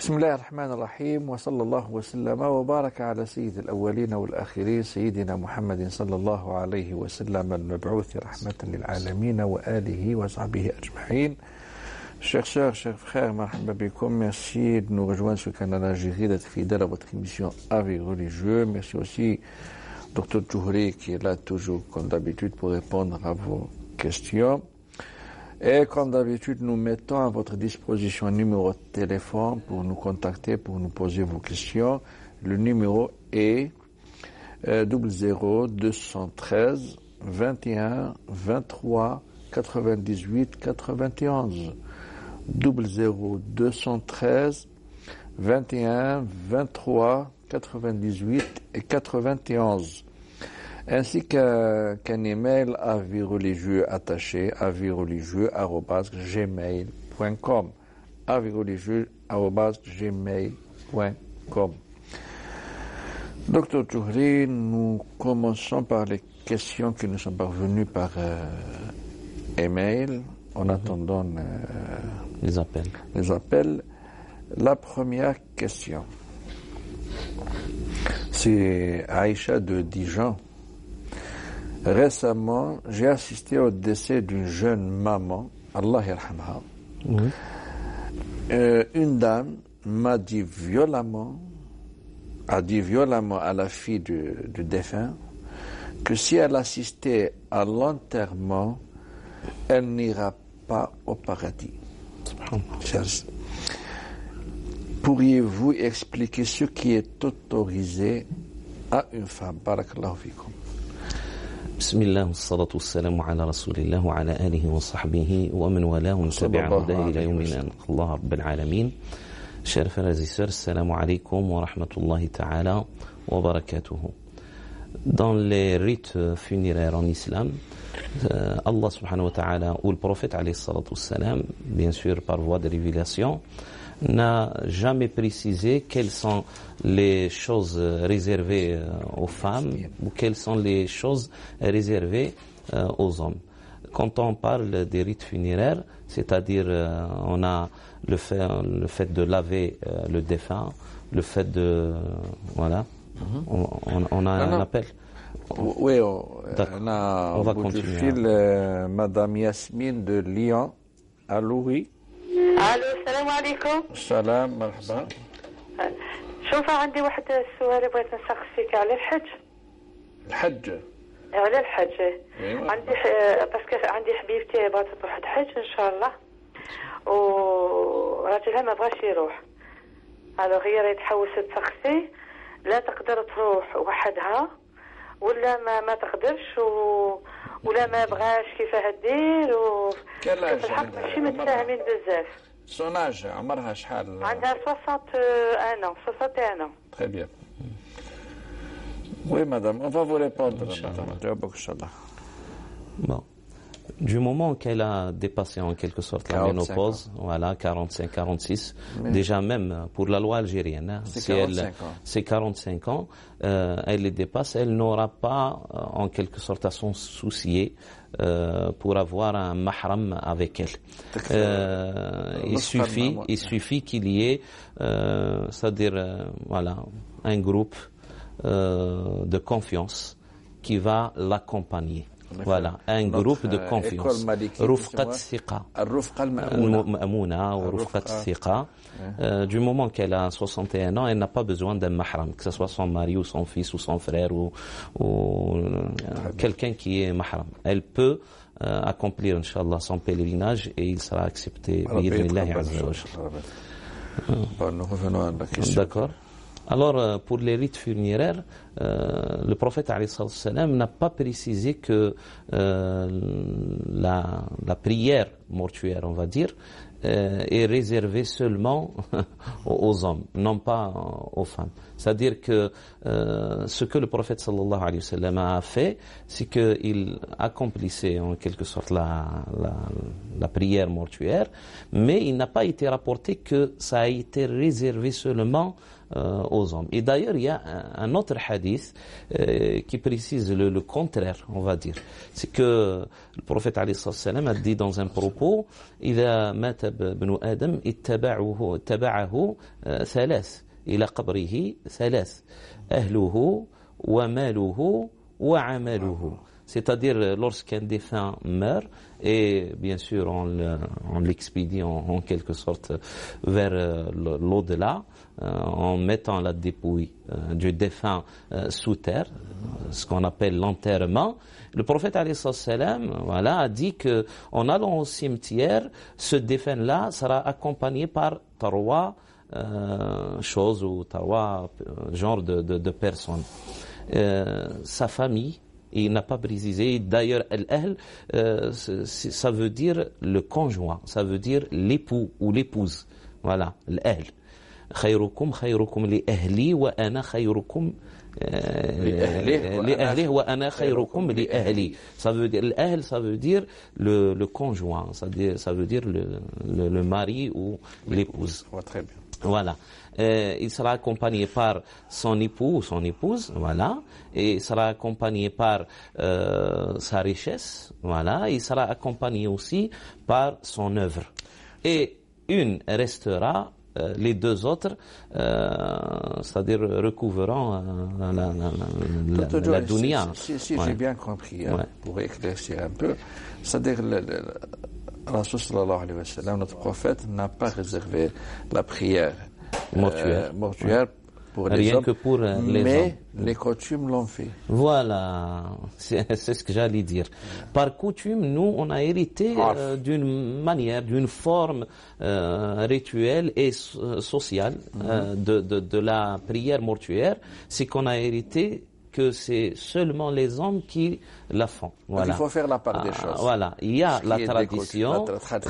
بسم الله الرحمن الرحيم وصلى الله وسلم وبارك على سيد الأولين والآخرين سيدنا محمد صلى الله عليه وسلم المبعوث رحمة للعالمين وآله وصحبه أجمعين. Chers sœurs, chers frères, marhaba bikum, merci de nous rejoindre sur le canal Algérie, d'être fidèles à votre émission Avis religieux. Merci aussi Dr Djouhri qui est là toujours comme d'habitude pour répondre à vos questions. Et comme d'habitude, nous mettons à votre disposition un numéro de téléphone pour nous contacter, pour nous poser vos questions. Le numéro est 00 213 21 23 98 91. 00 213 21 23 98 et 91. Ainsi qu'un email avisreligieux attaché avisreligieux@gmail.com avisreligieux@gmail.com. Docteur Djouhri, nous commençons par les questions qui nous sont parvenues par email en attendant les appels. La première question, c'est Aïcha de Dijon. Récemment, j'ai assisté au décès d'une jeune maman, Allah yarhamha. Oui. Une dame a dit violemment à la fille du défunt que si elle assistait à l'enterrement, elle n'ira pas au paradis. Pourriez-vous expliquer ce qui est autorisé à une femme? Barakallahu fikum. Bismillah, wassalatu wassalamu ala rasulillah wa ala alihi wa sahbihi wa man walahu wa tabi'a hudahu ila yawmina Allah rabbil alamin. Chers frères et sœurs, assalamu alaykum wa rahmatullahi ta'ala wa barakatuhu. Dans les rites funéraires en islam, Allah subhanahu wa ta'ala ou le prophète alayhi salatu wassalam, bien sûr par voie de révélation, n'a jamais précisé quelles sont les choses réservées aux femmes ou quelles sont les choses réservées aux hommes. Quand on parle des rites funéraires, c'est-à-dire on a le fait de laver le défunt, le fait de... Voilà, on a un appel. Oui, on va continuer. Madame Yasmine de Lyon. Allô, oui. الو السلام عليكم. السلام مرحبا. شوف عندي واحد السؤال بغيت نسقسيك على الحج. على الحج. عندي باسكو عندي حبيبتي بغات تروح الحج ان شاء الله وراجلها ما بغاش يروح. الوغ هي راهي تحوس تسقسي لا تقدر تروح وحدها ولا ما تقدرش ولا ما بغاش كيفاه دير في الحق ماشي متفاهمين بزاف. سوناج عمرها شحال؟ عندها 61 ans. Très bien. Oui, madame, on va vous répondre. Madame. Bon. Du moment qu'elle a dépassé en quelque sorte la ménopause, voilà, 45, 46, déjà même pour la loi algérienne, c'est 45 ans, elle les dépasse, elle n'aura pas en quelque sorte à s'en soucier pour avoir un mahram avec elle. Il suffit qu'il y ait, c'est-à-dire, voilà, un groupe de confiance qui va l'accompagner. Voilà, un groupe de confiance. Rufqat Thiqa. Al-Ma'mouna ou Rufqat Thiqa. Du moment qu'elle a 61 ans, elle n'a pas besoin d'un mahram, que ce soit son mari ou son fils ou son frère ou quelqu'un qui est mahram. Elle peut accomplir, Inch'Allah, son pèlerinage et il sera accepté. Bi'idhnillahi azza wa jalla. Nous revenons à la question. D'accord. Alors, pour les rites funéraires, le prophète alayhi salam n'a pas précisé que la prière mortuaire, on va dire, est réservée seulement aux hommes, non pas aux femmes. C'est-à-dire que ce que le prophète sallallahu alayhi wa sallam a fait, c'est qu'il accomplissait en quelque sorte la prière mortuaire, mais il n'a pas été rapporté que ça a été réservé seulement aux hommes. Et d'ailleurs, il y a un autre hadith qui précise le contraire, on va dire. C'est que le prophète alayhi salam a dit dans un propos: إذا مات ابن آدم اتبعه ثلاث إلى قبره ثلاث أهله وماله وعمله. C'est-à-dire, lorsqu'un défunt meurt, et bien sûr on l'expédie en quelque sorte vers l'au-delà, en mettant la dépouille du défunt sous terre, ce qu'on appelle l'enterrement. Le prophète alayhi salam, a dit que en allant au cimetière, ce défunt-là sera accompagné par trois choses ou trois genres de personnes. Sa famille. Et il n'a pas précisé. D'ailleurs, al-ahl, ça veut dire le conjoint, ça veut dire l'époux ou l'épouse. Voilà, al-ahl. خيركم خيركم لأهلي وأنا خيركم لأهلي وأنا خيركم لأهلي. Ça veut dire al-ahl, ça veut dire le conjoint, ça veut dire le mari ou l'épouse. Très bien. Voilà. Il sera accompagné par son époux ou son épouse, voilà, et il sera accompagné par sa richesse, voilà, et il sera accompagné aussi par son œuvre. Et une restera, les deux autres, c'est-à-dire recouvrant la dunya. Si j'ai bien compris, pour éclaircir un peu, c'est-à-dire Rasul sallallahu alayhi wa sallam, notre prophète, n'a pas réservé la prière mortuaire pour les hommes, que pour les hommes. Mais les coutumes l'ont fait. Voilà, c'est ce que j'allais dire. Par coutume, nous, on a hérité d'une manière, d'une forme rituelle et sociale de la prière mortuaire. C'est qu'on a hérité que c'est seulement les hommes qui la font. Voilà. Donc il faut faire la part des choses. Voilà, il y a la tradition,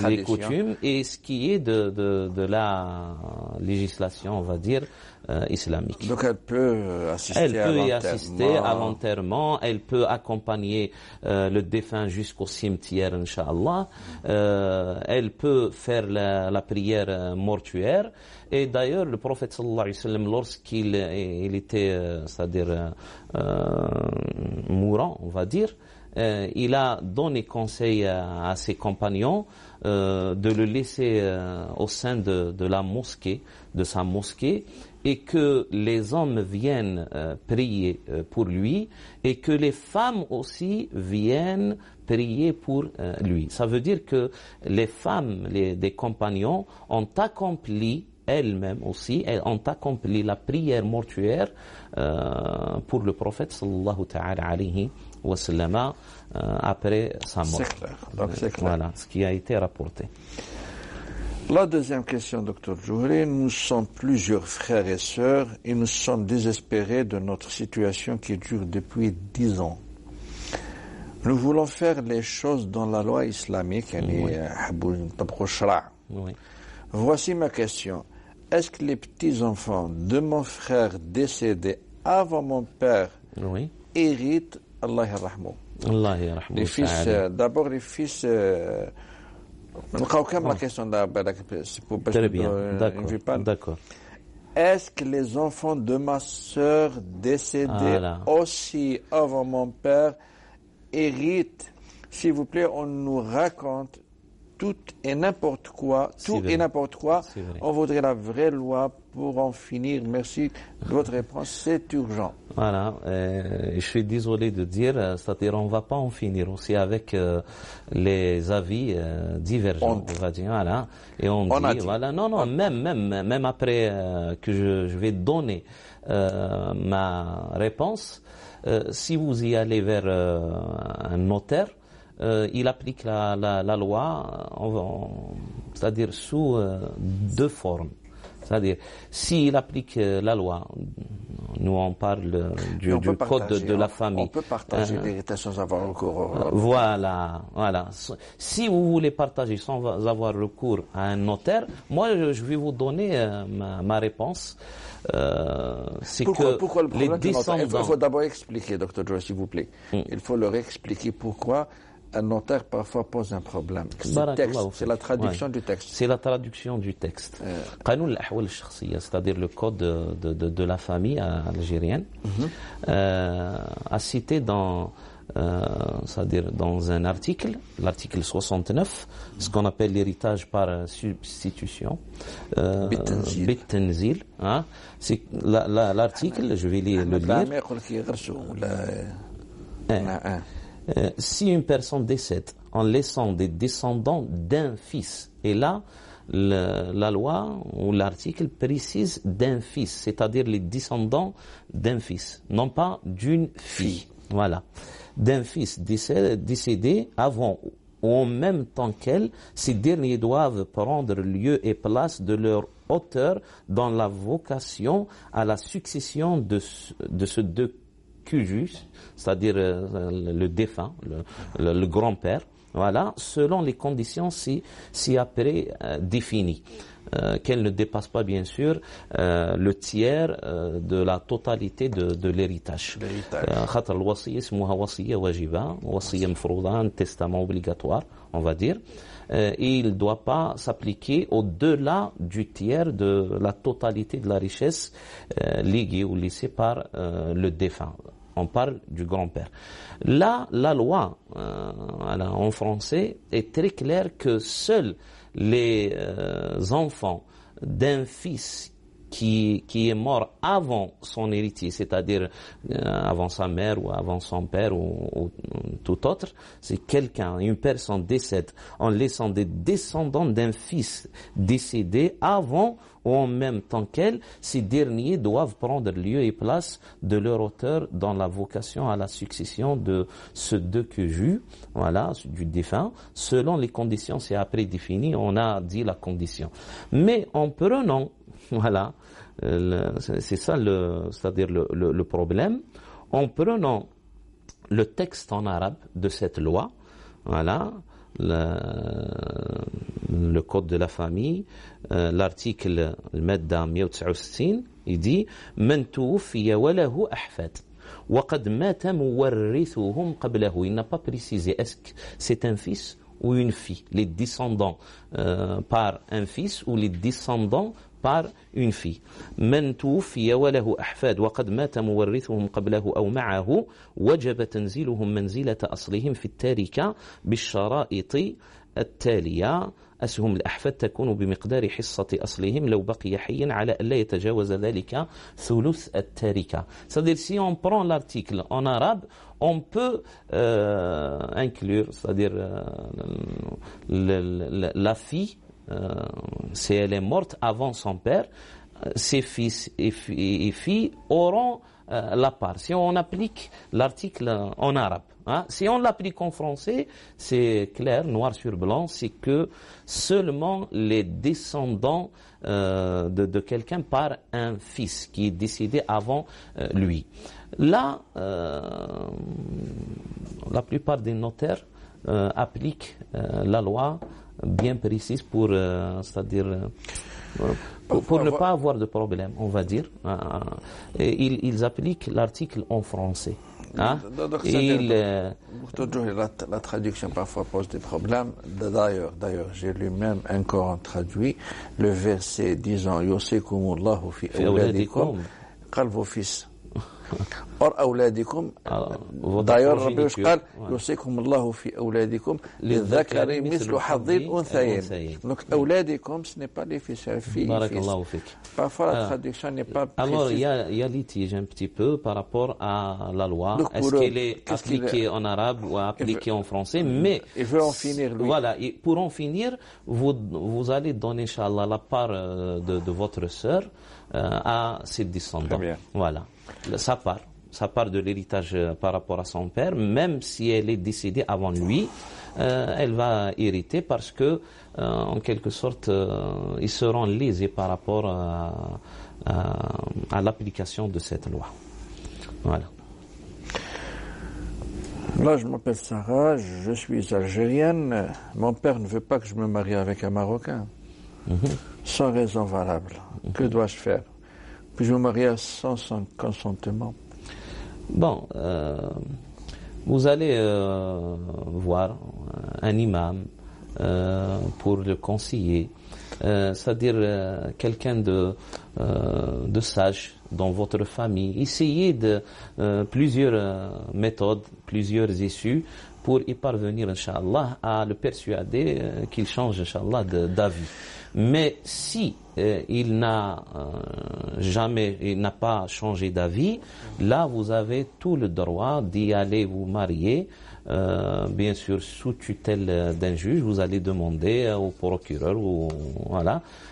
les coutumes et ce qui est de la législation, on va dire, islamique. Donc elle peut assister à l'enterrement, elle peut accompagner le défunt jusqu'au cimetière, Inch'Allah, elle peut faire la prière mortuaire. Et d'ailleurs, le prophète sallallahu alayhi wa sallam, lorsqu'il était, c'est-à-dire mourant, on va dire, il a donné conseil à ses compagnons de le laisser au sein de la mosquée, de sa mosquée, et que les hommes viennent prier pour lui, et que les femmes aussi viennent prier pour lui. Ça veut dire que les femmes des compagnons ont accompli elles-mêmes aussi, elles ont accompli la prière mortuaire pour le prophète sallallahu ta'ala alayhi wa sallam après sa mort. C'est clair. Donc c'est clair. Voilà, ce qui a été rapporté. La deuxième question, Dr Djouhri, nous sommes plusieurs frères et sœurs et nous sommes désespérés de notre situation qui dure depuis 10 ans. Nous voulons faire les choses dans la loi islamique. Oui. Voici ma question. Est-ce que les petits-enfants de mon frère décédé avant mon père héritent Allah yarhamou? Les fils, d'abord les fils... la question Très bien, d'accord. Est-ce que les enfants de ma sœur décédée aussi avant mon père héritent? S'il vous plaît, on nous raconte tout et n'importe quoi, on voudrait la vraie loi pour en finir. Merci de votre réponse, c'est urgent. Voilà, je suis désolé de dire, c'est-à-dire on ne va pas en finir aussi avec les avis divergents, on va dire, voilà, et on dit, voilà, non, même après que je vais donner ma réponse, si vous y allez vers un notaire, il applique la loi, c'est-à-dire sous deux formes. C'est-à-dire, s'il applique la loi, nous on parle du code de la famille. On peut partager l'héritage sans avoir recours. Voilà. Si vous voulez partager sans avoir recours à un notaire, moi je vais vous donner ma réponse. C'est pourquoi le problème les descendants... Il faut d'abord expliquer, Dr Djouhri, s'il vous plaît. Il faut leur expliquer pourquoi un notaire parfois pose un problème. C'est la traduction du texte. C'est la traduction du texte. Qanoun al-ahwal al-shakhsiyya, c'est-à-dire le code de la famille algérienne, a cité c'est-à-dire dans un article, l'article 69, ce qu'on appelle l'héritage par substitution, Bit-Tenzil, hein, c'est l'article, je vais le lire. Si une personne décède en laissant des descendants d'un fils, et là, la loi ou l'article précise d'un fils, c'est-à-dire les descendants d'un fils, non pas d'une fille. Voilà. D'un fils décédé avant ou en même temps qu'elle, ces derniers doivent prendre lieu et place de leur auteur dans la vocation à la succession de ce deux cujus, c'est-à-dire le défunt, le grand-père, voilà, selon les conditions si après définies. Qu'elle ne dépasse pas bien sûr le tiers de la totalité de l'héritage. خاطر الوصية اسمها وصية واجبة, وصية مفروضة, un testament obligatoire, on va dire. Il ne doit pas s'appliquer au-delà du tiers de la totalité de la richesse léguée ou laissée par le défunt. On parle du grand-père. Là, la loi en français est très claire que seuls les enfants d'un fils qui est mort avant son héritier, c'est-à-dire avant sa mère ou avant son père ou tout autre, c'est une personne décède en laissant des descendants d'un fils décédé avant ou en même temps qu'elle, ces derniers doivent prendre lieu et place de leur auteur dans la vocation à la succession de ce deux cujus, voilà, du défunt, selon les conditions, c'est après défini, on a dit la condition. Mais en prenant, voilà, c'est ça c'est-à-dire le problème, en prenant le texte en arabe de cette loi, voilà, le code de la famille, l'article المادة 169, il dit من توفي وله أحفاد وقد مات مورثهم قبله. Il n'a pas précisé est-ce que c'est un fils ou une fille, les descendants par un fils ou les descendants par une fille. من توفي وله أحفاد وقد مات مورثهم قبله أو معه وجب تنزيلهم منزلة أصلهم في التاركة بالشرائط التالية. أسهم الأحفاد تكون بمقدار حصة أصلهم لو بقي حيا على ألا يتجاوز ذلك ثلث التاركة. C'est-à-dire si on prend l'article en arabe, on peut inclure, c'est-à-dire la fille, si elle est morte avant son père, ses fils et filles auront la part. Si on applique l'article en arabe, hein, si on l'applique en français, c'est clair, noir sur blanc, c'est que seulement les descendants de quelqu'un par un fils qui est décédé avant lui. Là, la plupart des notaires appliquent la loi bien précise pour, c'est-à-dire pour ne pas avoir de problème, on va dire. Ils appliquent l'article en français. Hein? La traduction parfois pose des problèmes. D'ailleurs, j'ai lu même un Coran traduit, le verset disant Yusikumullahu fi awladikum, قال vos fils. Or أولادكم d'ailleurs ربي وش قال يوصيكم الله في أولادكم للذكر مثل حظ الأنثيين. Donc أولادكم ce n'est pas les fils, c'est filles. Barakallahu fik. Parfois la traduction n'est pas précise. Alors il y a litige un petit peu par rapport à la loi. Est-ce qu'elle est appliquée en arabe ou appliquée en français? Mais il veut en finir lui. Voilà, et pour en finir, vous allez donner inchallah la part de votre sœur à ses descendants. Voilà. Ça part de l'héritage par rapport à son père, même si elle est décédée avant lui, elle va hériter parce que, en quelque sorte, ils seront lésés par rapport à l'application de cette loi. Voilà. Là, je m'appelle Sarah, je suis algérienne. Mon père ne veut pas que je me marie avec un Marocain. Sans raison valable. Que dois-je faire? Puis-je me marier sans son consentement? Bon, vous allez voir un imam pour le conseiller, c'est-à-dire quelqu'un de sage dans votre famille. Essayez de plusieurs méthodes, plusieurs issues pour y parvenir, Inch'Allah, à le persuader qu'il change, Inch'Allah, d'avis. Mais si il n'a pas changé d'avis, là vous avez tout le droit d'y aller vous marier, bien sûr sous tutelle d'un juge. Vous allez demander au procureur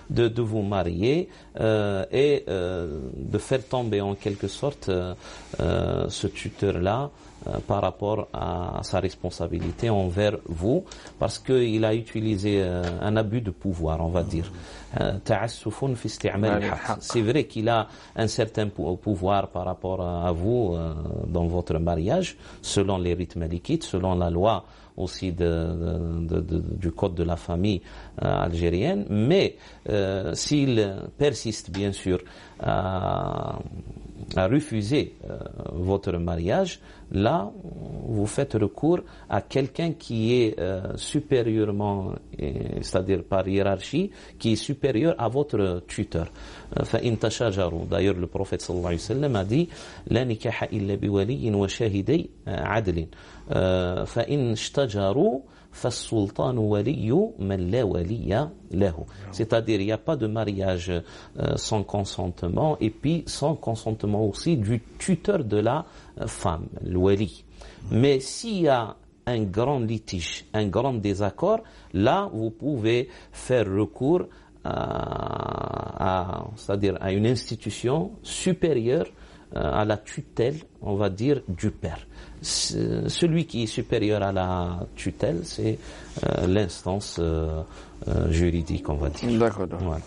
de vous marier et de faire tomber en quelque sorte ce tuteur-là par rapport à sa responsabilité envers vous, parce qu'il a utilisé un abus de pouvoir, on va dire. C'est vrai qu'il a un certain pouvoir par rapport à vous dans votre mariage, selon les rites malikites, selon la loi aussi du code de la famille algérienne, mais s'il persiste bien sûr à refuser votre mariage, là vous faites recours à quelqu'un qui est supérieurement, c'est-à-dire par hiérarchie, qui est supérieur à votre tuteur. D'ailleurs le prophète sallallahu alayhi wa sallam a dit la nikaha illa biwaliyin wa shahidai adlin fa in ishtajaru فَالسُّلْطَانُ وَلِيُّ مَنْ لَا وَلِيَّ لَهُ. C'est-à-dire, il n'y a pas de mariage sans consentement, et puis sans consentement aussi du tuteur de la femme, le wali. Mais s'il y a un grand litige, un grand désaccord, là, vous pouvez faire recours c'est-à-dire à une institution supérieure à la tutelle, on va dire, du père. Celui qui est supérieur à la tutelle, c'est l'instance juridique, on va dire. D'accord. Voilà.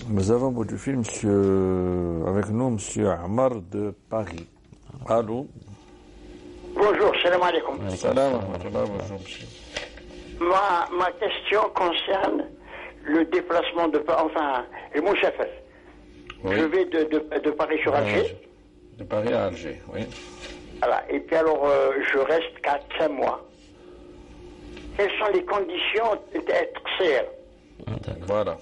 Nous avons au bout du film avec nous M. Ammar de Paris. Allô. Bonjour, salam alaikum. Salam alaikum. Bonjour, monsieur. Ma question concerne le déplacement le Mouchafel. Oui. Je vais de Paris sur Alger. De Paris à Alger, oui. Voilà. Et puis alors, je reste 4-5 mois. Quelles sont les conditions d'être CR? Voilà.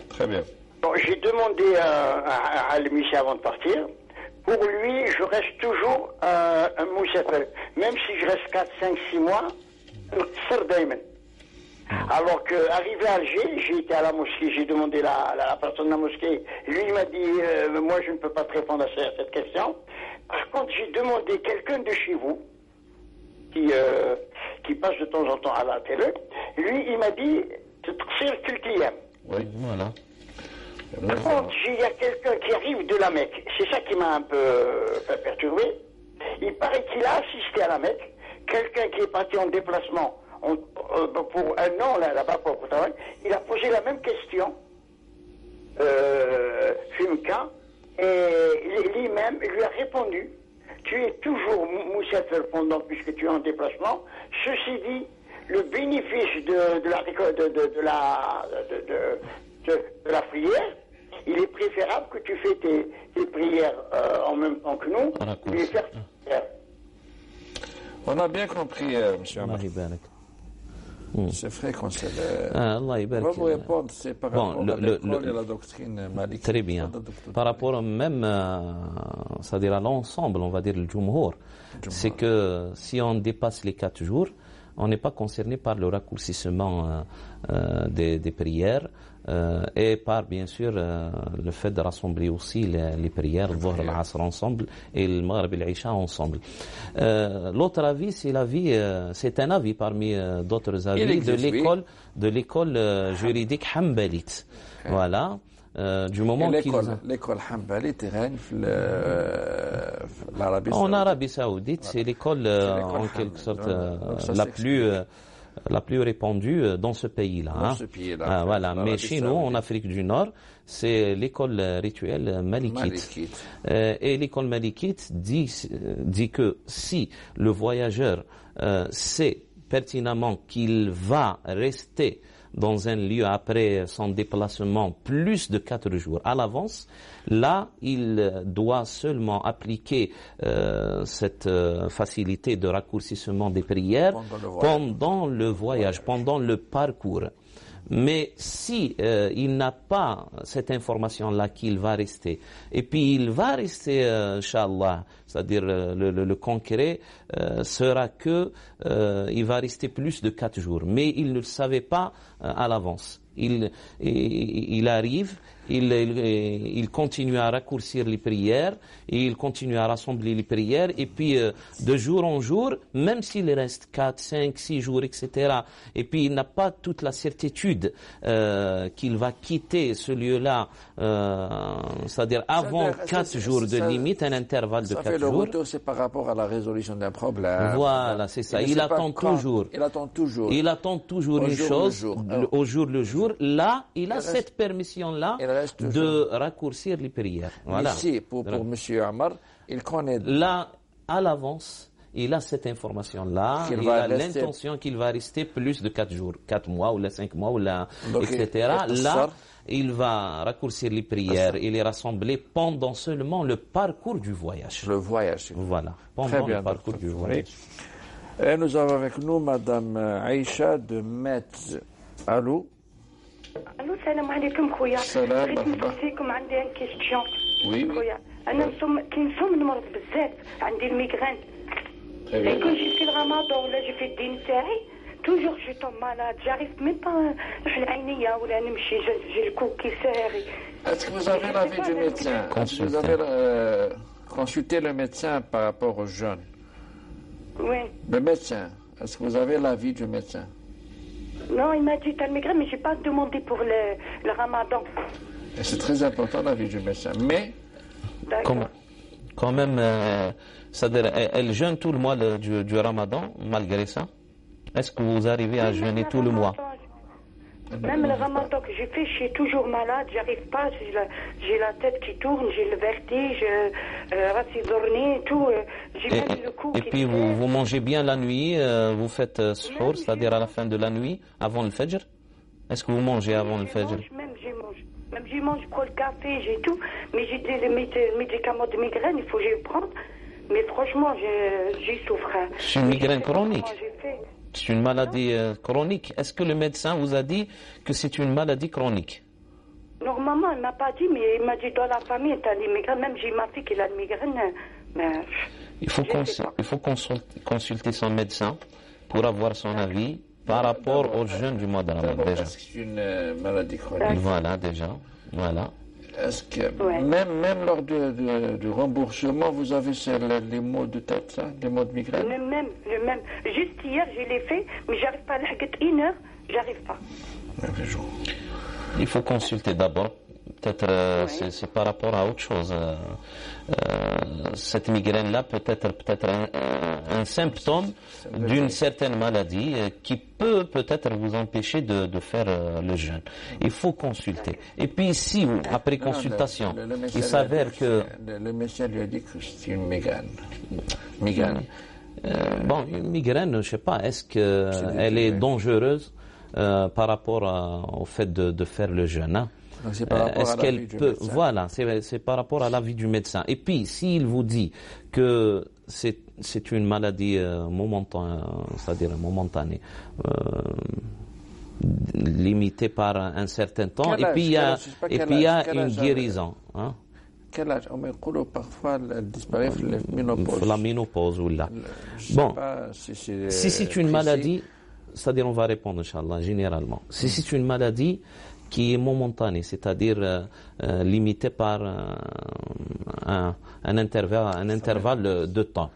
Très bien. Donc, j'ai demandé à l'émission avant de partir. Pour lui, je reste toujours un Mouchafel. Même si je reste 4, 5, 6 mois, alors qu'arrivé à Alger, j'ai été à la mosquée, j'ai demandé la personne de la mosquée. Lui, il m'a dit, moi, je ne peux pas te répondre à cette question. Par contre, j'ai demandé quelqu'un de chez vous, qui passe de temps en temps à la télé. Lui, il m'a dit, tu te tires cultiyam. Oui, voilà. Par contre, il y a quelqu'un qui arrive de la Mecque. C'est ça qui m'a un peu perturbé. Il paraît qu'il a assisté à la Mecque. Quelqu'un qui est parti en déplacement pour un an là-bas pour travailler, il a posé la même question, Fumka, et lui-même lui a répondu, tu es toujours Moussafel pendant puisque tu es en déplacement. Ceci dit, le bénéfice de la prière, il est préférable que tu fais tes prières en même temps que nous, et faire tes prières. On a bien compris, M. Ammar. C'est vrai qu'on sait. Allah va vous répondre, c'est par rapport à l'école et la doctrine malikite. Très bien. Par rapport même, c'est-à-dire à l'ensemble, on va dire le Jumhur, c'est que si on dépasse les 4 jours, on n'est pas concerné par le raccourcissement des prières et par, bien sûr, le fait de rassembler aussi les prières, le Dhuhr, l'Asr ensemble et le Maghrib et l'Isha ensemble. L'autre avis, c'est un avis parmi d'autres avis de l'école juridique Hanbalite. Voilà. Du moment l'école Hanbalite règne l'Arabie Saoudite. En Arabie Saoudite, c'est l'école en quelque sorte la plus répandue dans ce pays-là. Dans ce pays-là. Voilà. Mais chez nous, en Afrique du Nord, c'est l'école rituelle malikite. Et l'école malikite dit que si le voyageur sait pertinemment qu'il va rester dans un lieu après son déplacement plus de 4 jours à l'avance, là, il doit seulement appliquer cette facilité de raccourcissement des prières pendant le voyage, pendant le parcours. Mais si il n'a pas cette information-là qu'il va rester, et puis il va rester, Inch'Allah, c'est-à-dire le concret sera que il va rester plus de 4 jours. Mais il ne le savait pas à l'avance. Il arrive, il continue à raccourcir les prières, et il continue à rassembler les prières, et puis de jour en jour, même s'il reste 4, 5, 6 jours, etc., et puis il n'a pas toute la certitude qu'il va quitter ce lieu-là, c'est-à-dire avant 4 jours de limite, un intervalle de 4 jours. Le retour, c'est par rapport à la résolution d'un problème. Voilà, c'est ça. Il attend toujours. Il attend toujours. Il attend toujours une chose, au jour le jour. Là, il a cette permission-là de raccourcir les prières. Voilà. Ici, pour M. Omar, il connaît... Là, à l'avance, il a cette information-là. Il a l'intention qu'il va rester plus de 4 jours, 4 mois, ou 5 mois, ou etc. Là, il va raccourcir les prières et les rassembler pendant seulement le parcours du voyage. Le voyage. Voilà, pendant le parcours du voyage. Et nous avons avec nous Madame Aïcha de Metz. Allô? الو السلام عليكم خويا. بغيت نسولكم عندي ان كيستيون. وي خويا انا كنصوم نمرض بزاف عندي الميغران. كون جي في الغماضه ولا جي في الدين تاعي توجور جي توم مالاد جاريف ميم با نروح العينيه ولا نمشي جي الكوكي ساغي. Est-ce que vous avez l'avis du médecin? Est-ce que vous avez consulté le médecin par rapport aux jeunes? Oui. Le médecin, est-ce que vous avez l'avis du médecin? Non, il m'a dit t'as le migraine, mais j'ai pas demandé pour le ramadan. Et c'est très important l'avis du médecin. Mais quand même, c'est-à-dire, elle jeûne tout le mois du ramadan, malgré ça. Est-ce que vous arrivez à jeûner tout le mois? Même le ramadan que j'ai fait, je suis toujours malade, j'arrive pas, j'ai la tête qui tourne, j'ai le vertige, tout, j'ai même le cou et puis vous mangez bien la nuit, vous faites suhour, c'est-à-dire à la fin de la nuit, avant le fajr? Est-ce que vous mangez avant le fajr? Même je mange, je prends le café, j'ai tout, mais j'ai des médicaments de migraine, il faut que je les prenne, mais franchement, j'y souffre. C'est une migraine chronique? C'est une maladie chronique. Est-ce que le médecin vous a dit que c'est une maladie chronique? Normalement, il ne m'a pas dit, mais il m'a dit dans la famille, tu as des migraines. Même j'ai ma fille qui a une migraine. Mais il faut consulter son médecin pour avoir son avis par rapport aux jeunes du mois de Ramadan. Déjà. C'est une maladie chronique. Voilà, déjà. Voilà. Est-ce que même lors du remboursement, vous avez les maux de tête, ça, les maux de migraine? Le même. Juste hier, je l'ai fait, mais j'arrive pas à l'arrêter 1 heure, j'arrive pas. Il faut consulter d'abord. Peut-être c'est par rapport à autre chose. Cette migraine-là peut être un symptôme d'une certaine maladie qui peut-être vous empêcher de faire le jeûne. Il faut consulter. Et puis si après consultation, il s'avère que... Le médecin lui a dit que c'est une migraine. Bon, une migraine, je ne sais pas, est-ce qu'elle est dangereuse par rapport au fait de faire le jeûne, hein? Est-ce qu'elle peut... Voilà, c'est par rapport à l'avis du médecin. Et puis, s'il vous dit que c'est une maladie momentanée, c'est-à-dire momentanée, limitée par un certain temps, et puis il y a une guérison. Hein? Quel âge? Parfois, elle disparaît la ménopause. La ménopause, ou là. Bon, si c'est une maladie, c'est-à-dire on va répondre, Inch'Allah, généralement. Si c'est une maladie qui est momentanée, c'est-à-dire limitée par un intervalle de temps.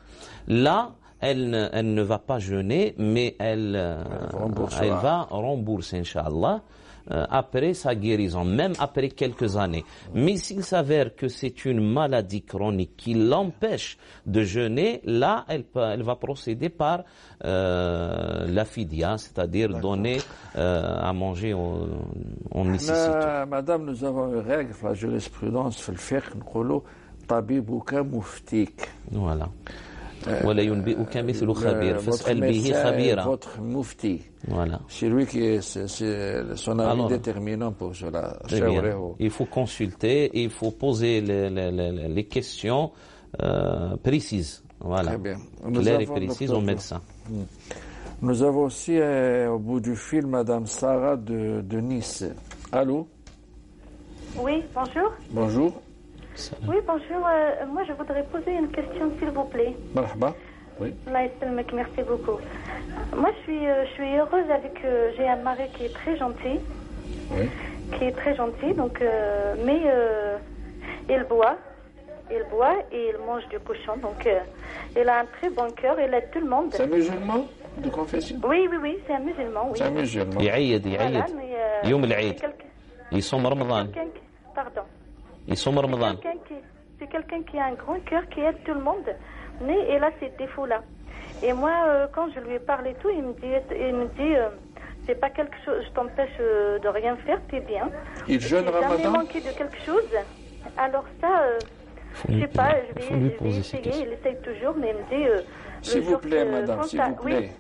Là, elle ne va pas jeûner, mais elle va rembourser, Inch'Allah, après sa guérison, même après quelques années. Mais s'il s'avère que c'est une maladie chronique qui l'empêche de jeûner, là, elle va procéder par la fidia, c'est-à-dire donner à manger en nécessité. Madame, nous avons une règle, la jurisprudence, في الفقه نقولوا طبيبك مفتيك. Voilà. ولا ينبئك مثل خبير فاسأل به خبيرا. Votre mufti. Voilà. C'est lui qui est son avis déterminant pour cela. Il faut consulter et il faut poser les questions précises. Voilà. Très bien. Claires et précises au médecin. Nous avons aussi au bout du fil Madame Sarah de Nice. Allô? Oui, bonjour. Bonjour. Oui, bonjour. Moi, je voudrais poser une question, s'il vous plaît. Marhaba. Oui. Merci beaucoup. Moi, je suis heureuse avec... j'ai un mari qui est très gentil. Oui. Qui est très gentil, donc... mais il boit. Il boit et il mange du cochon. Donc, il a un très bon cœur. Il aide tout le monde. C'est un musulman de confession? Oui, c'est un musulman, oui. C'est un musulman. يعيد يوم العيد يصوم رمضان. Pardon. يصوم رمضان. C'est quelqu'un qui a un grand cœur, qui aide tout le monde, mais il a ces défauts-là. Et moi, quand je lui ai parlé tout, il me dit c'est pas quelque chose, je t'empêche de rien faire, t'es bien. Il jeûne Ramadan? J'ai jamais manqué de quelque chose. Alors ça, je sais pas, je vais essayer, il essaye toujours, mais il me dit... S'il vous plaît, madame, s'il vous plaît.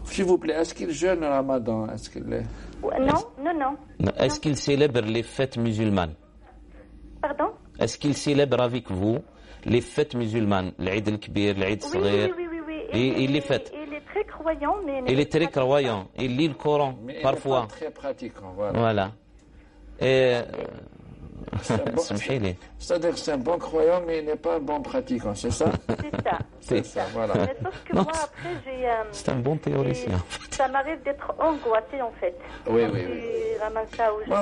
S'il vous plaît, est-ce qu'il jeûne Ramadan? Est-ce qu'il est... Non. Est-ce qu'il célèbre les fêtes musulmanes? Pardon? Est-ce qu'il célèbre avec vous les fêtes musulmanes, l'Aïd al-Kbir, l'Aïd al-Saghir? Oui. Il les fête. Il est très croyant, mais... Il est très croyant. Il lit le Coran, mais parfois. Il n'est pas très pratiquant, voilà. Et... C'est-à-dire que c'est un bon croyant, mais il n'est pas un bon pratiquant, c'est ça? C'est ça, voilà. Mais sauf que moi, après, j'ai... c'est un bon théoricien, en fait. Ça m'arrive d'être angoissée, en fait. Oui.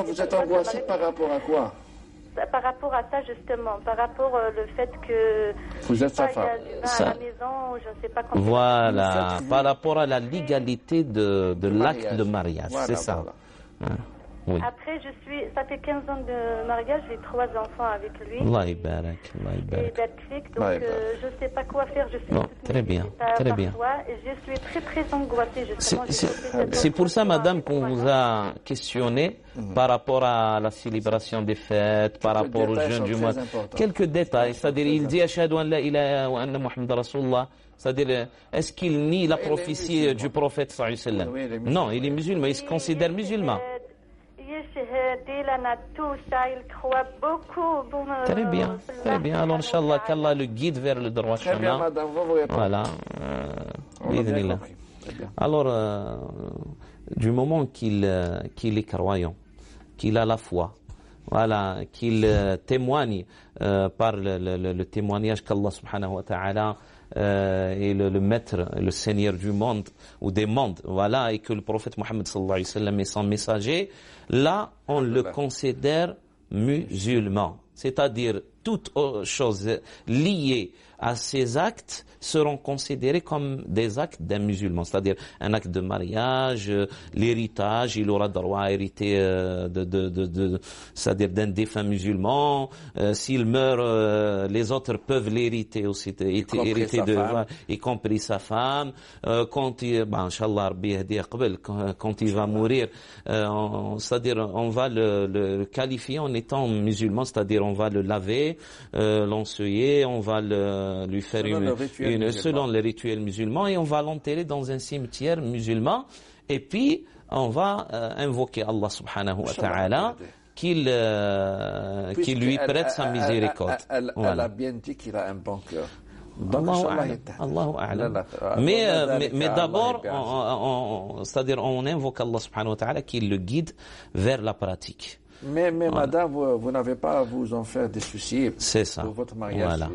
Vous êtes angoissée par rapport à quoi? Par rapport à ça, justement. Par rapport le fait que... Vous êtes sa femme. Il y a du vin à la maison, je ne sais pas comment... Voilà. Par rapport à la légalité de l'acte de mariage. Voilà, c'est ça. Voilà. Oui. Après, ça fait 15 ans de mariage, j'ai 3 enfants avec lui. Allah yabarak. Donc, je ne sais pas quoi faire. Je suis très bien. Je suis très, très angoissée, justement. C'est pour ça, madame, qu'on vous a questionné par rapport à la célébration des fêtes, par rapport au jeûne du mois. Quelques détails. C'est-à-dire, il dit Ashhadu an la ilaha wa anna Muhammadan Rasulullah. C'est-à-dire, est-ce qu'il nie la prophétie du prophète sallallahu alayhi wa sallam? Non, il est musulman, il se considère musulman. Il croit beaucoup. Très bien. Alors, Inch'Allah, qu'Allah le guide vers le droit chemin. Très bien, madame, vous répondez. Voilà. Alors, du moment qu'il est croyant, qu'il a la foi, voilà, qu'il témoigne par le témoignage qu'Allah subhanahu wa ta'ala est le maître, le seigneur du monde ou des mondes, voilà, et que le prophète Mohammed sallallahu alayhi wa sallam est son messager, là, on le considère musulman. C'est-à-dire, toutes choses liées à ces actes seront considérés comme des actes d'un musulman. C'est-à-dire, un acte de mariage, l'héritage, il aura droit à hériter c'est-à-dire d'un défunt musulman. S'il meurt, les autres peuvent l'hériter aussi, y compris sa femme. Quand il va mourir, c'est-à-dire, on va le qualifier en étant musulman, c'est-à-dire, on va le laver, l'enseyer, on va lui faire selon le rituel musulman, et on va l'enterrer dans un cimetière musulman, et puis on va invoquer Allah subhanahu wa ta'ala qu'il lui prête sa miséricorde. Elle a bien dit qu'il a un bon cœur. Allahu a'lam. Mais d'abord, c'est-à-dire on invoque Allah subhanahu wa ta'ala qu'il le guide vers la pratique. Mais madame, vous n'avez pas à vous en faire des soucis. C'est ça. Pour votre mariage. Voilà.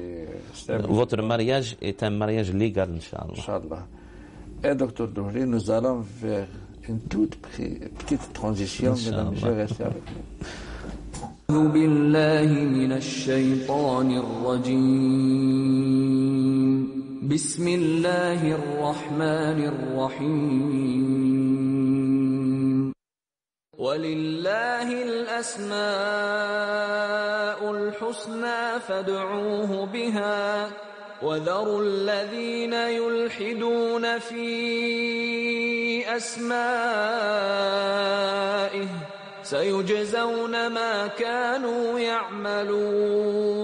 Votre mariage est un mariage légal, Inch'Allah. Et docteur Douri, nous allons vers une toute petite transition. Mesdames et messieurs, restez avec nous. أعوذ بالله من الشيطان الرجيم بسم الله الرحمن الرحيم ولله الأسماء الحسنى فادعوه بها وذروا الذين يلحدون في أسمائه سيجزون ما كانوا يعملون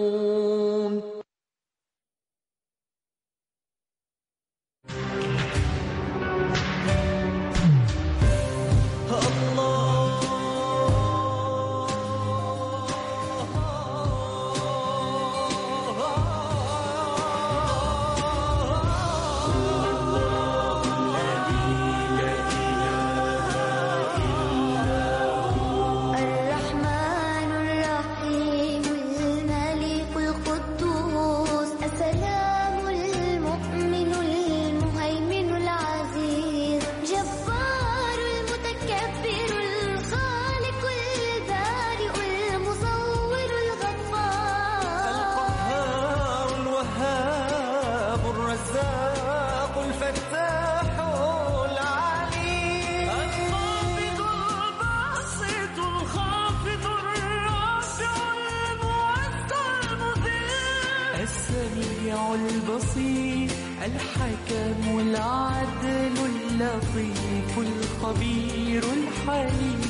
البصير الحكم العدل اللطيف الخبير الحليم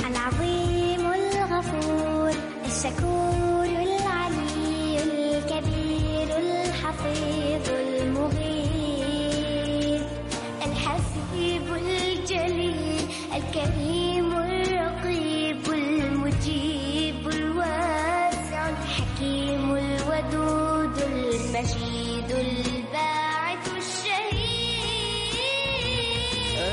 العظيم الغفور الشكور العلي الكبير الحفيظ المغيث الحسيب الجليل الكريم الرقيب المجيب الواسع الحكيم الودود المجيد الباعث الشهيد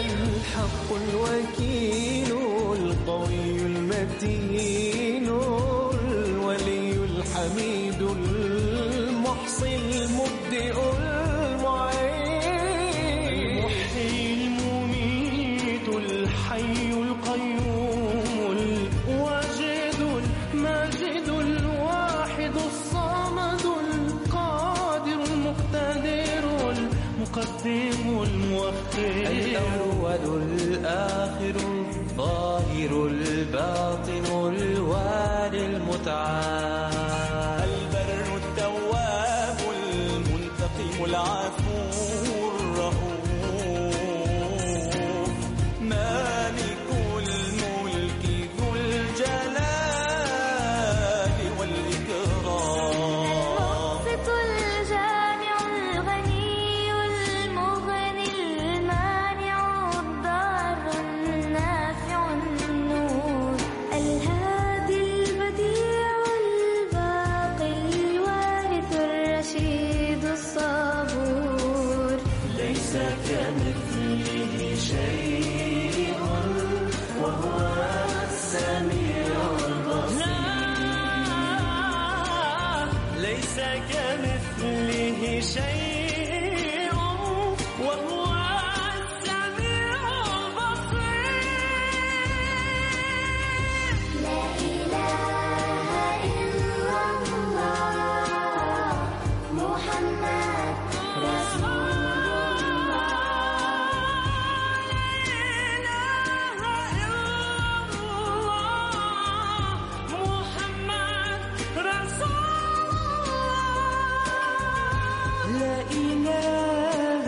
الحق الوكيل القوي المتين الولي الحميد المحصي المبدئ المعين المحيي المميت الحي القيوم الواجد الماجد الواحد الصمد القادر المقتدر المقدم المؤخر الأول الآخر الظاهر الباطن الوالي المتعال البر التواب المنتقم العفو الرؤوف مالك الملك ذو الجلال والإكرام المقسط الجامع الغني المغني المانع الضار النافع النور الهادي البديع الباقي الوارث الرشيد الصبور ليس كمثله شيء وهو السميع البصير ليس كمثله شيء وهو السميع البصير لا إله إلا الله محمد رسول لا إله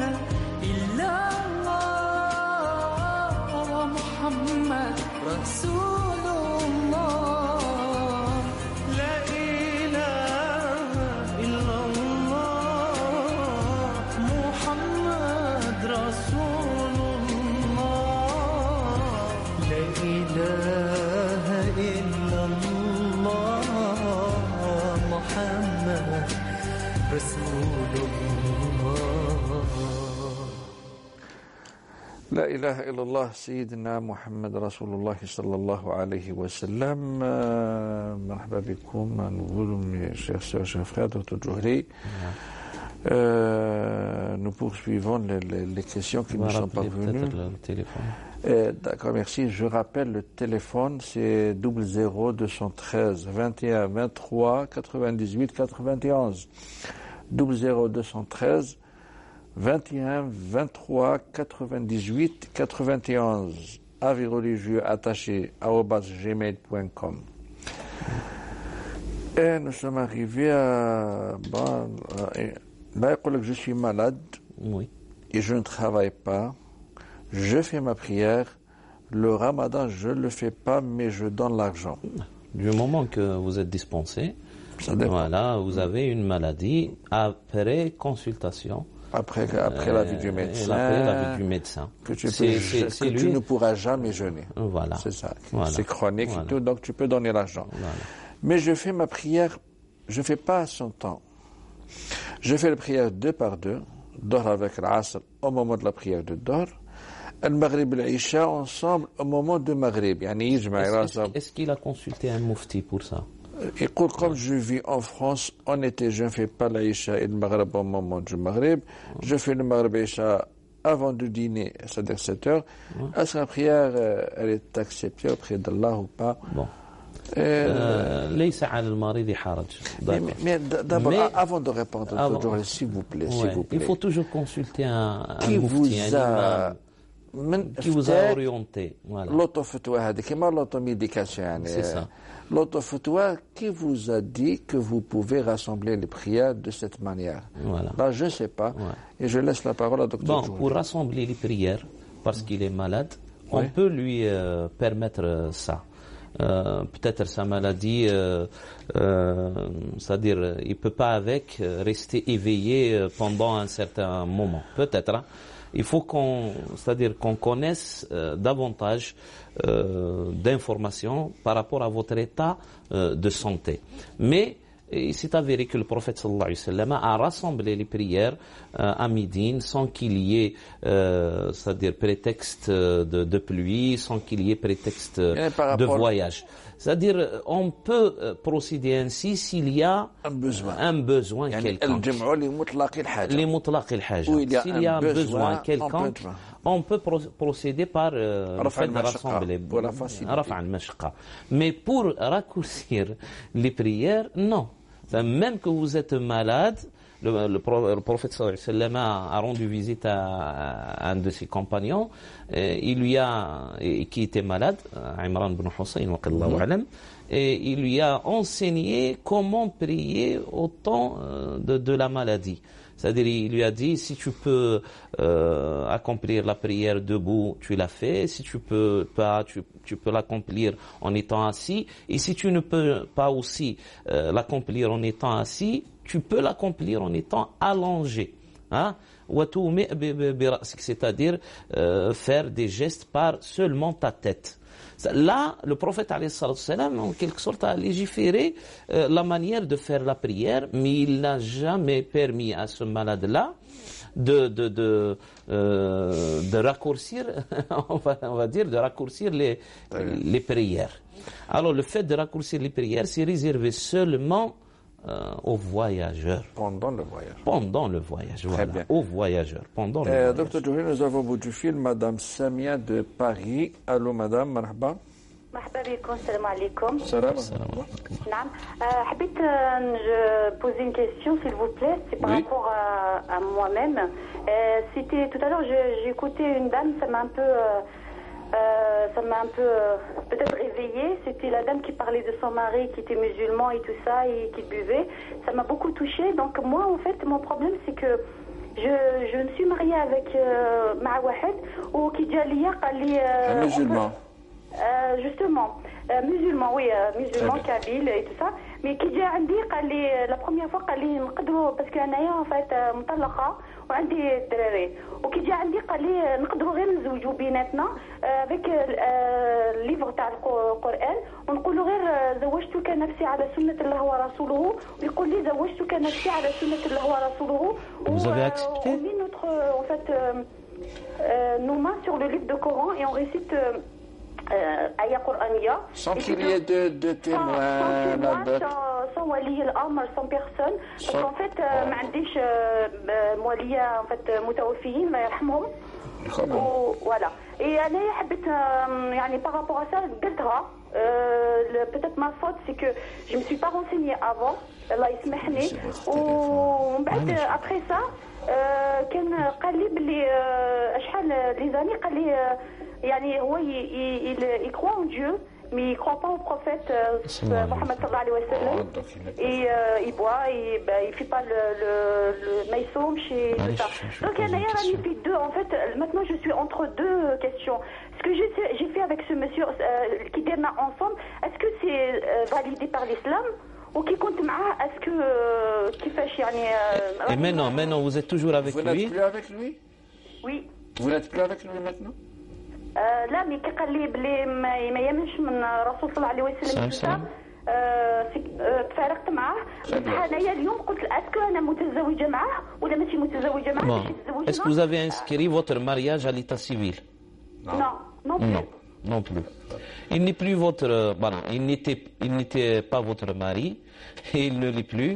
إلا الله محمد رسول الله لا إله إلا الله محمد رسول الله لا إله إلا الله محمد رسول الله لا إله إلا الله سيدنا محمد رسول الله صلى الله عليه wasallam. مرحبا بكم à nouveau, mes chers sœurs, chers frères, Dr Johri. Nous poursuivons les questions qui nous sont parvenues. D'accord, merci. Je rappelle le téléphone, c'est 00 213 21 23 98 91. 00 213 21 23 98 91. Avis religieux attaché @gmail.com. Et nous sommes arrivés à... Bon, là, je suis malade. Oui. Et je ne travaille pas. Je fais ma prière. Le ramadan, je ne le fais pas, mais je donne l'argent. Du moment que vous êtes dispensé, voilà, vous avez une maladie, après consultation. Après l'avis du médecin. Après l'avis du médecin. Que tu ne pourras jamais jeûner. Voilà. C'est ça. Voilà. C'est chronique, Voilà. et tout, donc tu peux donner l'argent. Voilà. Mais je fais ma prière, je ne fais pas à son temps. Je fais la prière 2 par 2, Dohr avec l'Asr au moment de la prière de Dohr, Al-Maghrib et l'Isha ensemble au moment de Maghrib. Est-ce qu'il a consulté un mufti pour ça? Écoute, comme je vis en France, en été, je ne fais pas l'Aïcha et le Maghrib au moment du Maghrib. Je fais le Maghrib et l'Aïcha avant de dîner, c'est-à-dire 7 heures. Est-ce que la prière, elle est acceptée auprès d'Allah ou pas? Bon. Mais d'abord, avant de répondre, s'il vous plaît, il faut toujours consulter un mufti, qui vous a orienté. L'automédication, c'est ça. L'autre fatwa, qui vous a dit que vous pouvez rassembler les prières de cette manière? Voilà. Là, je ne sais pas. Et je laisse la parole à Dr. Bon, Djouri. pour rassembler les prières, parce qu'il est malade, on peut lui permettre ça. Peut-être sa maladie, c'est-à-dire il peut pas rester éveillé pendant un certain moment. Peut-être. Hein. Il faut c'est-à-dire qu'on connaisse davantage d'informations par rapport à votre état de santé. Mais il s'est avéré que le prophète sallallahu alayhi wa sallam a rassemblé les prières à Médine sans qu'il y ait, c'est-à-dire prétexte de pluie, sans qu'il y ait prétexte de voyage. C'est-à-dire, on peut procéder ainsi s'il y a un besoin quelconque. Les mutlaq al-haja. S'il y a un besoin quelconque, on peut procéder par le fait de rassembler. Mais pour raccourcir les prières, non. Même que vous êtes malade, le prophète sallallahu alayhi wa sallam a rendu visite à un de ses compagnons, qui était malade, Imran ibn Hussein, et il lui a enseigné comment prier au temps de la maladie. C'est-à-dire, il lui a dit, si tu peux accomplir la prière debout, tu l'as fait. Si tu peux pas, tu peux l'accomplir en étant assis. Et si tu ne peux pas aussi l'accomplir en étant assis, tu peux l'accomplir en étant allongé. Hein? C'est-à-dire faire des gestes par seulement ta tête. Là, le prophète alayhi salam, en quelque sorte, a légiféré la manière de faire la prière, mais il n'a jamais permis à ce malade-là de raccourcir, on va dire, de raccourcir les prières. Alors, le fait de raccourcir les prières, c'est réservé seulement aux voyageurs. Pendant le voyage. Pendant le voyage, voilà. Bien. Aux voyageurs. Pendant le voyage. Dr. Djouri, nous avons au bout du fil Madame Samia de Paris. Allô, Madame, marhaba. مرحبا بكم السلام عليكم. السلام. نعم حبيت poser une question s'il vous plaît, c'est par rapport à moi-même. C'était tout à l'heure j'ai écouté une dame, ça m'a un peu peut-être réveillée. C'était la dame qui parlait de son mari qui était musulman et tout ça et qui buvait. Ça m'a beaucoup touchée. Donc moi en fait mon problème c'est que je me suis mariée avec مع واحد وكي جا ليا قال لي musulman. Justement, musulman, oui, musulman, kabyle et tout ça. Mais qui جا عندي قال لي la première fois قال لي نقدروا parce que انايا en fait مطلقه وعندي دراري وكي جا عندي قال لي نقدروا غير نزوجوا بيناتنا avec الليفر تاع القرآن ونقولوا غير زوجتك نفسي على سنة الله ورسوله ويقول لي زوجتك نفسي على سنة الله ورسوله. Vous avez accepté? On met notre en fait nos mains sur le livre de Coran et on récite ayah Qur'aniya. Sans qu'il y ait de témoins. Sans wali al-amr, sans personne. Parce qu'en fait, ما عنديش موالية en fait متوفيين الله يرحمهم. Voilà. Et أنا حبيت يعني par rapport à ça قلتها peut-être ma faute c'est que je me suis pas renseignée avant. الله يسمحني. ومن بعد après ça كان قال لي بلي شحال لي زاني قال لي يعني هو il croit en Dieu mais il croit pas au prophète Mohammed sallallahu alayhi wa sallam et il boit et il fait pas le maïsoum chez tout ça. Donc il y a fait deux en fait. Maintenant je suis entre deux questions. Ce que j'ai fait avec ce monsieur qui démarre ensemble, est-ce que c'est validé par l'islam ou qui compte معاه, est-ce que كيفاش يعني Et maintenant vous êtes toujours avec lui? Vous n'êtes plus avec lui? Oui. Vous n'êtes plus avec lui maintenant? لا مي كي قال لي بلي ما يمنش من الرسول صلى الله عليه وسلم تفارقت معاه. حنايا اليوم قلت اسكو انا متزوجه معاه ولا ماشي متزوجه معاه. Est-ce que vous avez inscrit votre mariage à l'état civil? Non plus. Non plus. Il n'est plus votre il n'était pas votre mari et il ne l'est plus.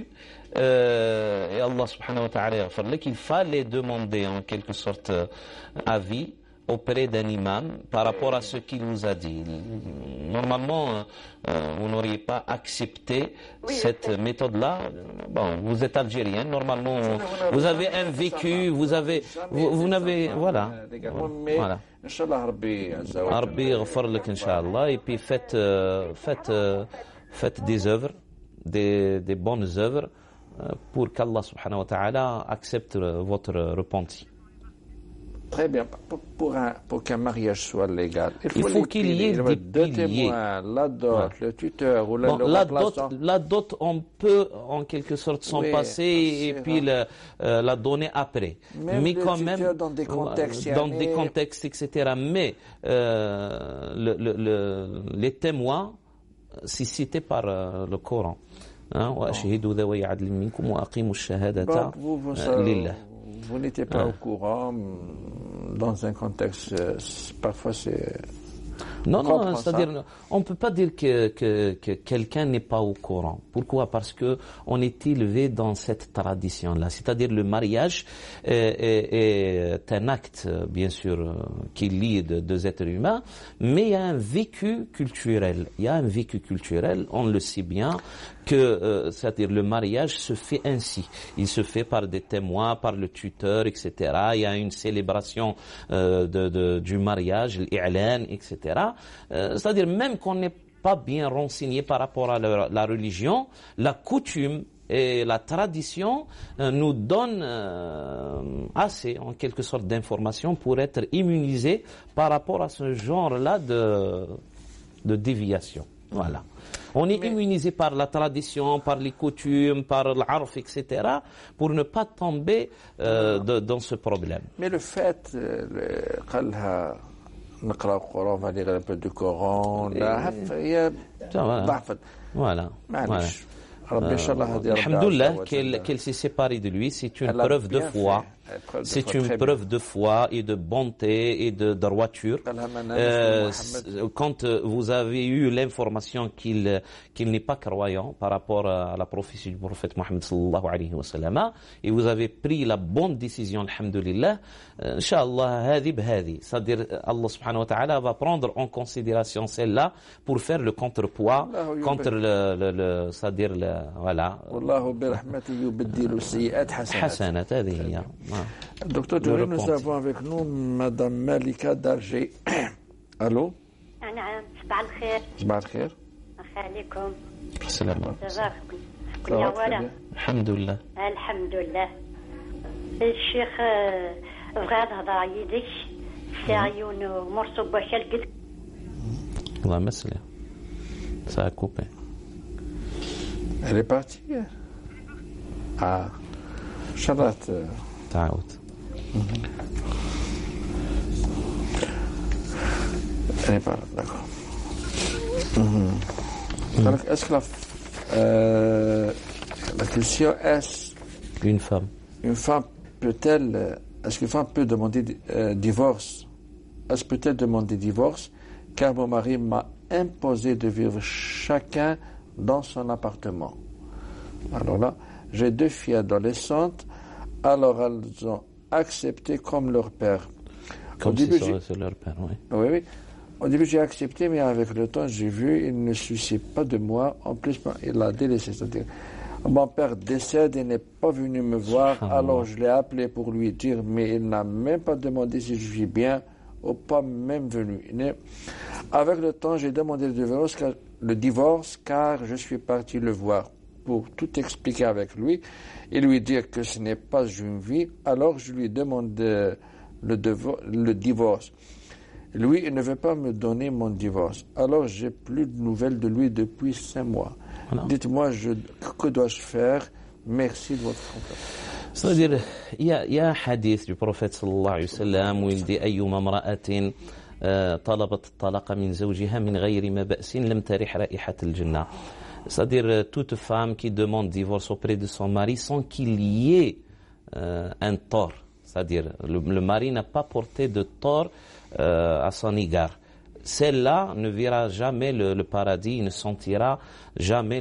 Et Allah subhanahu wa ta'ala yaghfir lak, il fallait demander en quelque sorte avis auprès d'un imam par rapport à ce qu'il vous a dit. Normalement, vous n'auriez pas accepté cette méthode-là. Bon, vous êtes algérienne, normalement, vous avez un vécu, vous n'avez, voilà. Inch'Allah, Rabbi Rabbi yaghfir lak, Inch'Allah, et puis faites faites des œuvres, des bonnes œuvres, pour qu'Allah subhanahu wa ta'ala accepte votre repenti. Très bien. Pour qu'un mariage soit légal, il faut qu'il y ait des deux piliers. témoins, la dot, le tuteur ou le remplaçant. La dot, on peut en quelque sorte s'en passer et puis la donner après. Mais quand même, dans des contextes, etc. Mais les témoins, c'est cité par le Coran. Vous n'étiez pas au courant dans un contexte, parfois c'est... Non, c'est-à-dire, on ne peut pas dire que quelqu'un n'est pas au courant. Pourquoi? Parce que on est élevé dans cette tradition-là. C'est-à-dire, le mariage est un acte, bien sûr, qui lie deux êtres humains, mais il y a un vécu culturel. On le sait bien, que c'est-à-dire le mariage se fait ainsi. Il se fait par des témoins, par le tuteur, etc. Il y a une célébration du mariage, l'i'lan, etc. C'est-à-dire même qu'on n'est pas bien renseigné par rapport à la religion, la coutume et la tradition nous donnent assez, en quelque sorte, d'informations pour être immunisés par rapport à ce genre-là de déviation. Voilà. On est immunisé par la tradition, par les coutumes, par l'arf, etc., pour ne pas tomber dans ce problème. Mais le fait, نقرأ القرآن, on va lire un peu du Coran, voilà. Alhamdoulilah, qu'elle s'est séparée de lui, c'est une preuve de foi. C'est une preuve de foi et de bonté et de droiture. Quand vous avez eu l'information qu'il n'est pas croyant par rapport à la prophétie du prophète Mohammed sallallahu alayhi wa sallam, et vous avez pris la bonne décision, alhamdoulilah, Inch'Allah, hadi b'hadi. C'est-à-dire, Allah subhanahu wa ta'ala va prendre en considération celle-là pour faire le contrepoids contre c'est-à-dire, voilà. Wallahu bi rahmatihi yubaddilu sayyi'at hasanat. Docteur Djouri, nous avons avec nous Madame Malika d'Alger. Allô? نعم صباح الخير. صباح الخير. عليكم. السلام عليكم. الحمد لله. الحمد لله. الشيخ بغا نهضر يديك ساعيون مرصوب باش القد. الله مسلم. Ça a coupé. Elle est partie. Ah. Charlotte. تعود. Elle n'est pas là, d'accord. Donc, est-ce que la question est... Une femme peut-elle... Est-ce qu'une femme peut demander divorce? Est-ce peut-elle demander divorce? Car mon mari m'a imposé de vivre chacun dans son appartement. Alors là, j'ai 2 filles adolescentes. Alors elles ont accepté comme leur père. Comme si c'est leur père, oui. Oui. Au début, j'ai accepté, mais avec le temps, j'ai vu, il ne se souciait pas de moi. En plus, il l'a délaissé. C'est-à-dire, mon père décède et n'est pas venu me voir. Alors, je l'ai appelé pour lui dire, mais il n'a même pas demandé si je vis bien ou pas même venu. Avec le temps, j'ai demandé le divorce car je suis parti le voir pour tout expliquer avec lui et lui dire que ce n'est pas une vie. Alors, je lui demande le divorce. Lui, il ne veut pas me donner mon divorce. Alors, j'ai plus de nouvelles de lui depuis 5 mois. Voilà. Dites-moi, que dois-je faire? Merci de votre confiance. C'est-à-dire, il y a un hadith du prophète sallallahu alayhi wa sallam où il dit أيما امرأة طلبت الطلاق من زوجها من غير ما بأس لم ترح رائحة الجنة. C'est-à-dire, toute femme qui demande divorce auprès de son mari sans qu'il y ait un tort. C'est-à-dire, le mari n'a pas porté de tort à son égard. Celle-là ne verra jamais le paradis, ne sentira jamais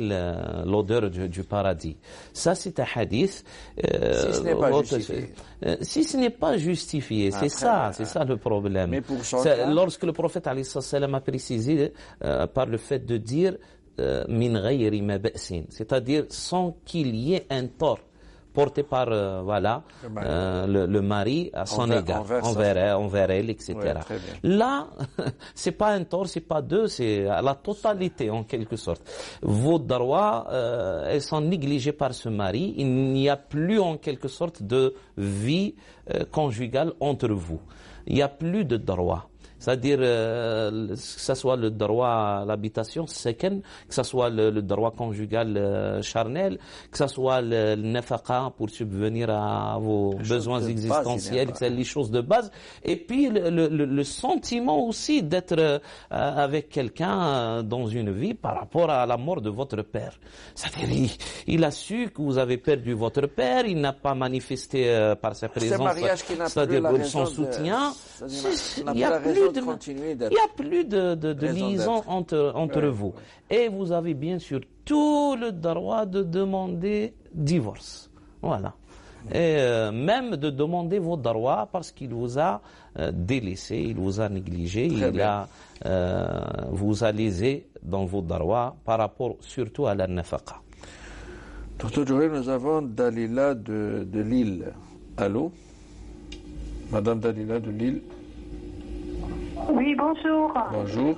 l'odeur du paradis. Ça, c'est un hadith. Si ce n'est pas justifié. Si ce n'est pas justifié, c'est ça le problème. Mais pour lorsque le prophète alayhi salam a précisé par le fait de dire min ghayri ma ba'sin, c'est-à-dire sans qu'il y ait un tort. porté par le mari à son égard, envers elle, etc. Ouais, là, c'est pas un tort, c'est pas deux, c'est à la totalité en quelque sorte. Vos droits, elles sont négligées par ce mari. Il n'y a plus en quelque sorte de vie conjugale entre vous. Il n'y a plus de droits. C'est-à-dire que ce soit le droit à l'habitation, que ce soit le droit conjugal charnel, que ce soit le nafaqa pour subvenir à vos besoins existentiels, c'est les choses de base. Et puis le sentiment aussi d'être avec quelqu'un dans une vie par rapport à la mort de votre père. C'est-à-dire il a su que vous avez perdu votre père, il n'a pas manifesté par sa présence, c'est-à-dire son soutien. Il n'y a plus de liaison entre vous. Et vous avez bien sûr tout le droit de demander divorce. Voilà. Et même de demander vos droits parce qu'il vous a délaissé, il vous a négligé, vous a lésé dans vos droits par rapport surtout à la nafaqa. Docteur Djouri, nous avons Dalila de Lille. Allô? Madame Dalila de Lille. Oui, bonjour. Bonjour.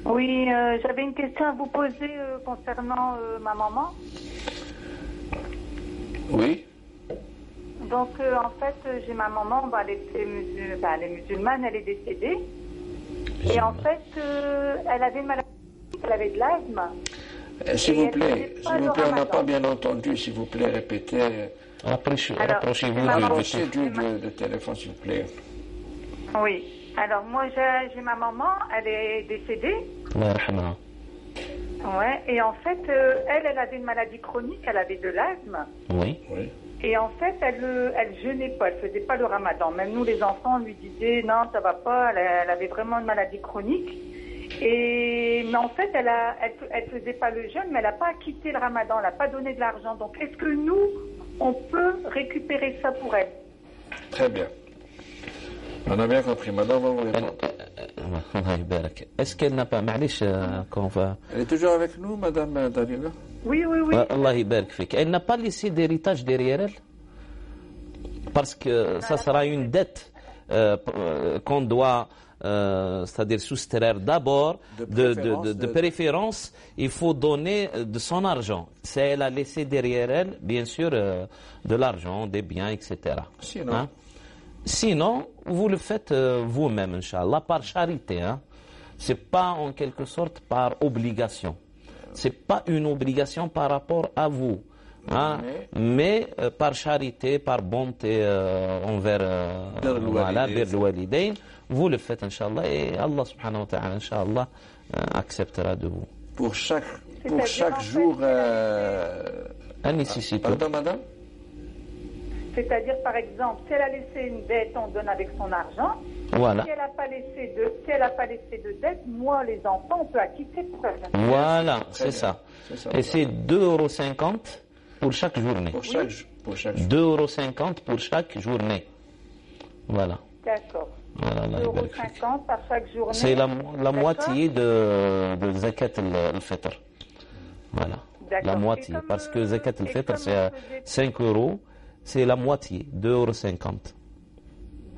Oui, j'avais une question à vous poser concernant ma maman. Oui. Donc, en fait, j'ai ma maman, elle est musulmane, elle est décédée. Et en fait, elle avait une maladie, elle avait de l'asthme. S'il vous plaît, on n'a pas bien entendu, s'il vous plaît, répétez. Approchez-vous du téléphone, s'il vous plaît. Oui. Alors, moi, j'ai ma maman, elle est décédée. Ouais, et en fait, elle avait une maladie chronique, elle avait de l'asthme. Oui. Et en fait, elle jeûnait pas, elle faisait pas le ramadan. Même nous, les enfants, on lui disait, non, ça va pas, elle avait vraiment une maladie chronique. Mais en fait, elle faisait pas le jeûne, mais elle n'a pas quitté le ramadan, elle n'a pas donné de l'argent. Donc, est-ce que nous, on peut récupérer ça pour elle? Très bien. On a bien compris. Madame, on va vous répondre. Est-ce qu'elle n'a pas... Elle est toujours avec nous, Madame Dalila? Oui. Allah يبارك فيك. Elle n'a pas laissé d'héritage derrière elle? Parce que ça sera une dette qu'on doit... c'est-à-dire soustraire d'abord de préférence, il faut donner de son argent. Si elle a laissé derrière elle, bien sûr, de l'argent, des biens, etc. Sinon, vous le faites vous-même, Inch'Allah, par charité. C'est pas en quelque sorte par obligation. C'est pas une obligation par rapport à vous. Mais par charité, par bonté envers bir walidain, vous le faites, Inch'Allah, et Allah subhanahu wa ta'ala, Inch'Allah, acceptera de vous. Pour chaque jour, un nécessite. Pardon, madame? C'est-à-dire, par exemple, si elle a laissé une dette, on donne avec son argent. Voilà. Si elle n'a pas laissé de dette, moi, les enfants, on peut acquitter pour elle. Voilà, c'est ça. Et c'est 2,50 € pour chaque journée. Pour chaque jour. 2,50 € pour chaque journée. Voilà. D'accord. Voilà, 2,50 € par chaque journée. C'est la moitié de Zakat al-Fitr. Voilà. La moitié. Parce que Zakat al-Fitr, c'est 5 €. C'est la moitié, 2,50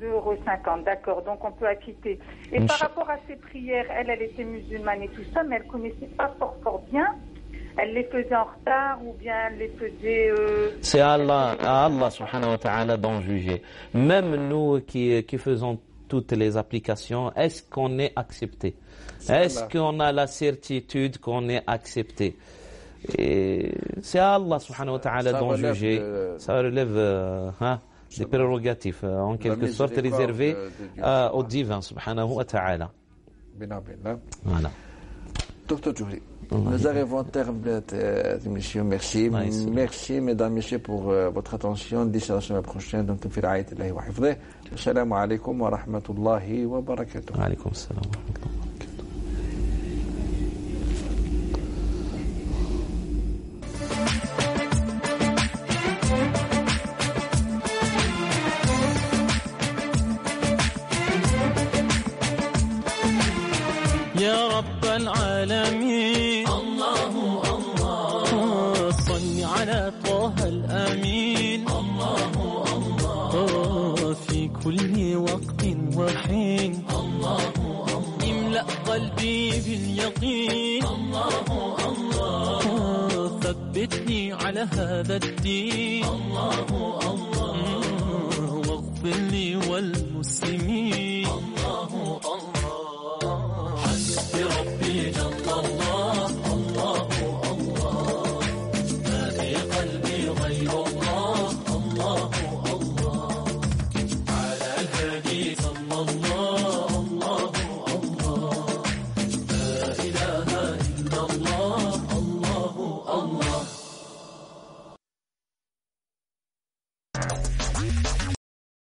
€. 2,50 €, d'accord. Donc on peut acquitter. Et par rapport à ses prières, elle était musulmane et tout ça, mais elle ne connaissait pas fort bien. Elle les faisait en retard ou bien elle les faisait... C'est à Allah subhanahu wa ta'ala d'en juger. Même nous qui faisons toutes les applications, est-ce qu'on est accepté? Est-ce qu'on a la certitude qu'on est accepté? Et c'est à Allah subhanahu wa ta'ala d'en juger. Ça relève des prérogatives en quelque sorte réservées au divin subhanahu wa ta'ala. Voilà. Docteur Djouri, nous arrivons au terme de cette émission. Merci. Merci, mesdames, messieurs, pour votre attention. D'ici la semaine prochaine, donc, في رعاية الله وحفظه. السلام عليكم ورحمة الله وبركاته. وعليكم السلام ورحمة الله وبركاته. يا رب العالمين الله صل على طه آمين. الله الله في كل وقت وحين. الله الله املأ قلبي باليقين. الله الله ثبتني على هذا الدين. الله الله واغفر لي والمسلمين. الله الله حسبي ربي جل الله. الله الله ما في قلبي غير الله. الله الله على الهادي صلى الله.